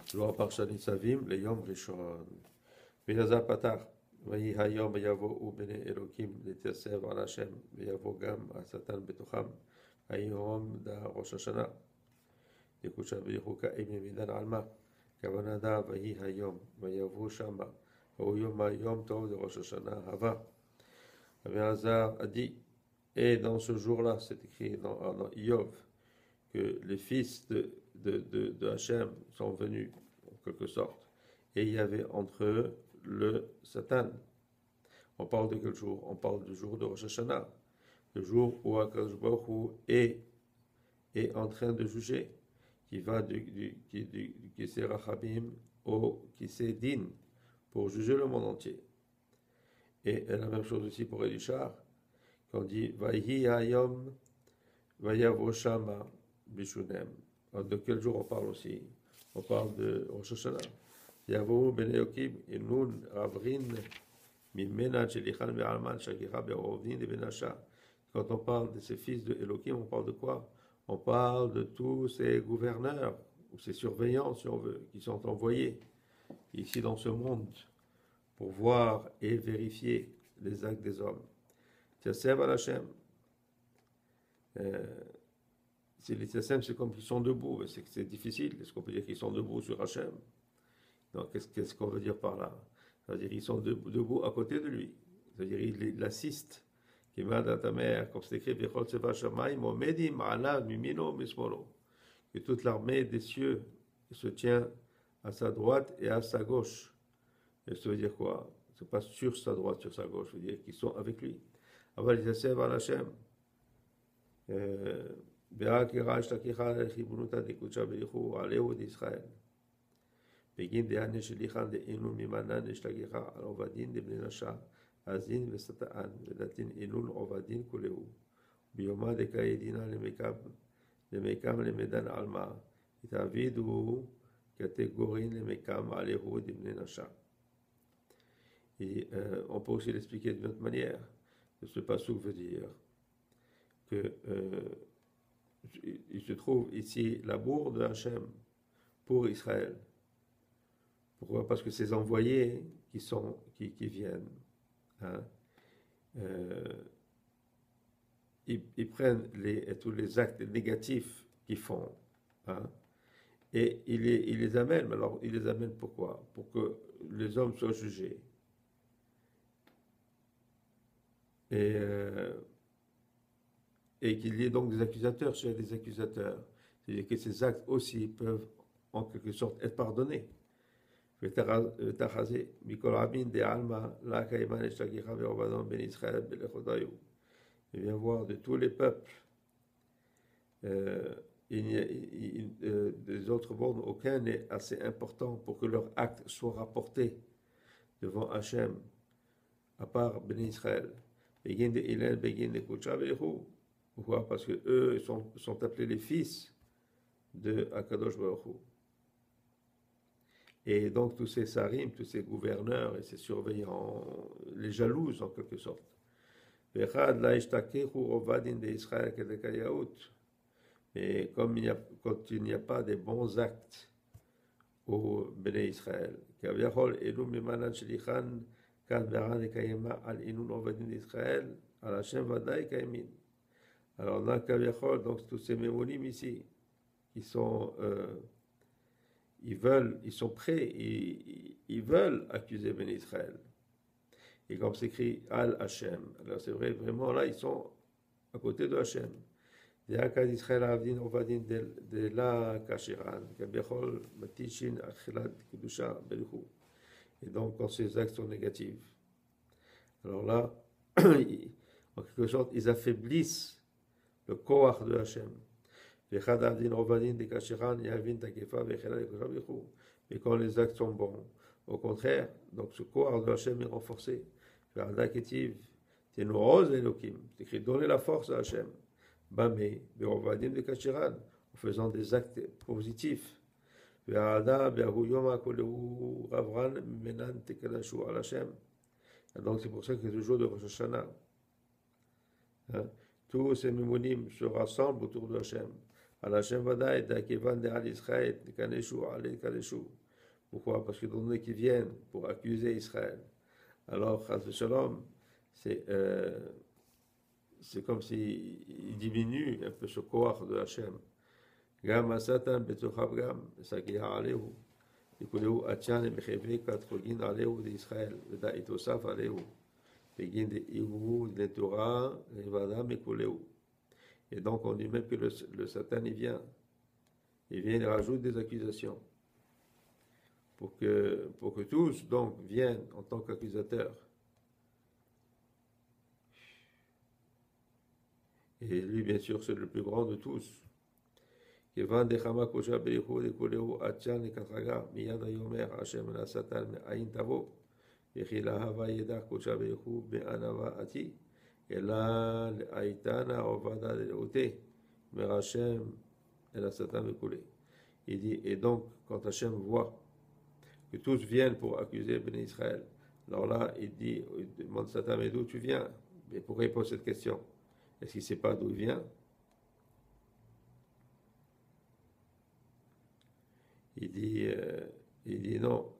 Zohar Parshat Nitzavim, le Yom Rishon. Vilazar Patar, Vayi Hayom Yavo Bene Elokim, Nityasev al Hashem, Yavo Gam Asatan Betocham, Hayom da Rosh Hashanah, Yekusha Vyechuka Eme Midan Alma, Kavanada Vayi Hayom, Vayavo Shama, Yom Yom Tov de Rosh Hashanah Hava. Vilazar a dit, et dans ce jour-là, c'est écrit dans Iyov, que les fils de Hachem sont venus, en quelque sorte, et il y avait entre eux le Satan. On parle de quel jour? On parle du jour de Rosh Hashanah, le jour où Akadosh Baruch Hu est en train de juger, qui va du Kisei Rachamim au Kisei Din, pour juger le monde entier. Et la même chose aussi pour Elishar, qu'on dit Vayhi Hayom Vayavo Shama Bishunem. De quel jour on parle aussi? On parle de Rosh Hashanah. Yavo Ben Elokim Inun Ravrin Mimena Shelichan Be'alman Shagicha Be'rovnin de Benasha. Quand on parle de ces fils de Elokim, on parle de quoi? On parle de tous ces gouverneurs ou ces surveillants, si on veut, qui sont envoyés ici dans ce monde pour voir et vérifier les actes des hommes. Tiasev al Hashem. C'est les Tsassem, c'est comme qu'ils sont debout, c'est difficile. Est-ce qu'on peut dire qu'ils sont debout sur Hachem? Donc, qu'est-ce qu'on veut dire par là? Ça veut dire qu'ils sont debout à côté de lui. Ça veut dire qu'il l'assiste. Qui m'a dans ta mère, comme c'est écrit, que toute l'armée des cieux se tient à sa droite et à sa gauche. Et ça veut dire quoi? C'est pas sur sa droite, sur sa gauche. Ça veut dire qu'ils sont avec lui. Avant les Tsassem à Hachem. בהכירה השתכיחה לחיבונותא דקודשא בריחו עליהו דישראל. בגין דהנה שליחן דאינון ממנן השתכיחה על עובדין דבני נשה, אזין וסטאן, ודתין אינון עובדין כולהו. ביומא דקאי דינה למקם למדן עלמא, התעבידו קטגורין למקם עליהו דבני נשה. Et on peut aussi l'expliquer d'une autre manière. Ce passage veut dire que il se trouve ici l'amour de Hachem pour Israël. Pourquoi? Parce que ces envoyés qui viennent, hein, ils prennent tous les actes négatifs qu'ils font, hein, et ils les amènent. Alors, ils les amènent pourquoi? Pour que les hommes soient jugés. Et qu'il y ait donc des accusateurs chez des accusateurs. C'est-à-dire que ces actes aussi peuvent en quelque sorte être pardonnés. Il vient voir de tous les peuples. Des autres mondes, aucun n'est assez important pour que leurs actes soient rapportés devant Hachem, à part Béni Israël. Pourquoi? Parce que eux sont appelés les fils de Akadosh Baruch Hu. Et donc tous ces sarim, tous ces gouverneurs et ces surveillants les jalousent en quelque sorte. Mais comme quand il n'y a pas de bons actes au Béné Israël, alors, là, Kaviachol, donc tous ces mémonimes ici, qui sont, ils sont prêts, ils veulent accuser Ben Israël. Et comme c'est écrit Al Hashem, alors c'est vrai, vraiment là, ils sont à côté de Hashem. D'Akad Israël Avdin Ovadin de la Kashiran, Kaviachol, Matishin, Achilat, Kudusha, Belhu. Et donc, quand ces actes sont négatifs, alors là, en quelque sorte, ils affaiblissent le koach de Hachem. Mais quand les actes sont bons, au contraire, donc ce koach de Hachem est renforcé. C'est écrit donner la force à Hachem. En faisant des actes positifs. Et donc c'est pour ça que c'est le jour de Rosh Hashanah. Hein? Tous ces mémonimes se rassemblent autour de Hachem על השם ודאי, כיוון דעל ישראל, תיכנסו עלי תיכנסו. Pourquoi? Parce que dans donné qu'ils viennent pour accuser Israël. Alors, Chas Shalom, c'est comme s'il diminue un peu ce koach de Hachem. Gam asatan betochav gam, sakiha alehu. Ikulehu atchan et mecheve katrogin alehu d'Israël, veda itosaf alehu. Begin de ihu, de Torah, levadam ekulehu. Et donc, on dit même que le Satan, il vient, il rajoute des accusations. Pour que tous, donc, viennent en tant qu'accusateurs. Et lui, bien sûr, c'est le plus grand de tous. כיוון דחמה קודשה בייחוד לכולהו עדשן לקטרגה מיד היאמר השם אל השטן מאין תבוא וכי להבה ידע קודשה בייחוד בענוואתי אלא לאיתנה עובדה דלאותי אומר השם אל השטן וכולי. Il dit, et donc, quand Hachem voit que tous viennent pour accuser Béné Israël, alors là, il demande Satan, mais d'où tu viens? Mais pourquoi il pose cette question? Est-ce qu'il ne sait pas d'où il vient? Il dit non.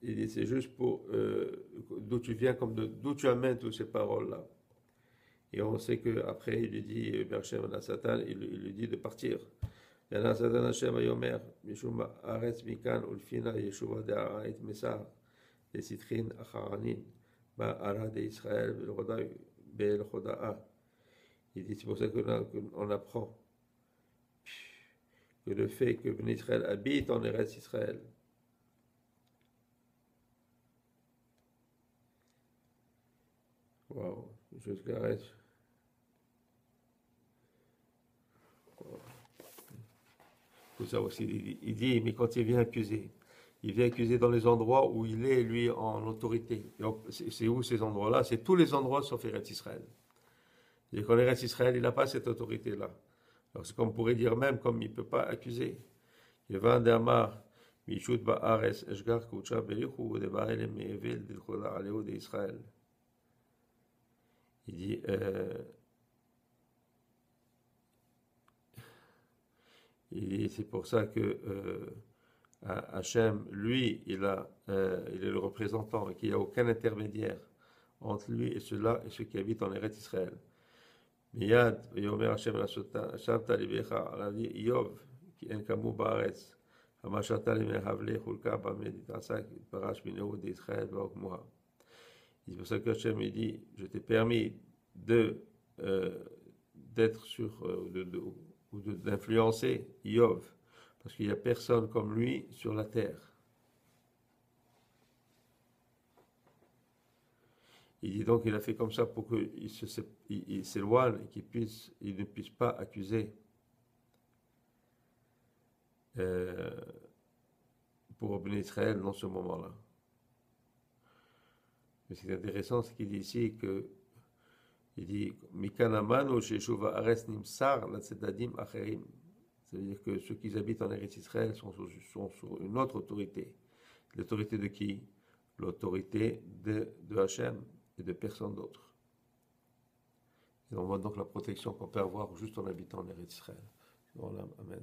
Il dit c'est juste pour d'où tu viens, comme d'où tu amènes toutes ces paroles-là. Et on sait qu'après, il lui dit, Berchem à Satan, il lui dit de partir. Yana Satan Hashem Ayomer, Mishum Aretz Mikan, Ulfina, Yeshuva de Araït Messar, de Citrin, Acharanin, Ba'ara de Israël, Bel Choda'a. Il dit c'est pour ça qu'on apprend que le fait que Ben Israël habite en Eretz Israël, waouh, jusqu'à Eretz. Tout ça aussi, il dit, mais quand il vient accuser dans les endroits où il est, lui, en autorité. C'est où ces endroits-là? C'est tous les endroits sauf Eretz Israël. Et qu'en Eretz Israël, il n'a pas cette autorité-là. Alors c'est comme on pourrait dire même, comme il ne peut pas accuser. Yevan d'Amar, Mishut Ba'ares, Eshgar Koucha Belichu, de Ba'elem Me'evel, de Choda Aleo d'Israël. Il dit, c'est pour ça que Hachem, lui, il est le représentant et qu'il n'y a aucun intermédiaire entre lui et ceux-là et ceux qui habitent en Eretz Israël. מיד, ויאמר השם השבת לבך על אבי איוב, כי אין כמוהו בארץ, המשרת למהבלי חולקה במה תתעסק, פרש מנאום d'Israël ועוד כמוה. C'est pour ça que Hachem lui dit, je t'ai permis d'être sur, ou d'influencer Iov, parce qu'il n'y a personne comme lui sur la terre. Il dit donc qu'il a fait comme ça pour qu'il s'éloigne et qu'il ne puisse pas accuser pour Béné Israël dans ce moment-là. Mais ce qui est intéressant, c'est qu'il dit ici il dit Mikanamano Sheshuva Ares Nimsar la Tzedadim Acherim. Ça veut dire que ceux qui habitent en Eretz Israël sont sous une autre autorité. L'autorité de qui? L'autorité de Hachem et de personne d'autre. Et on voit donc la protection qu'on peut avoir juste en habitant en Eretz Israël. Amen.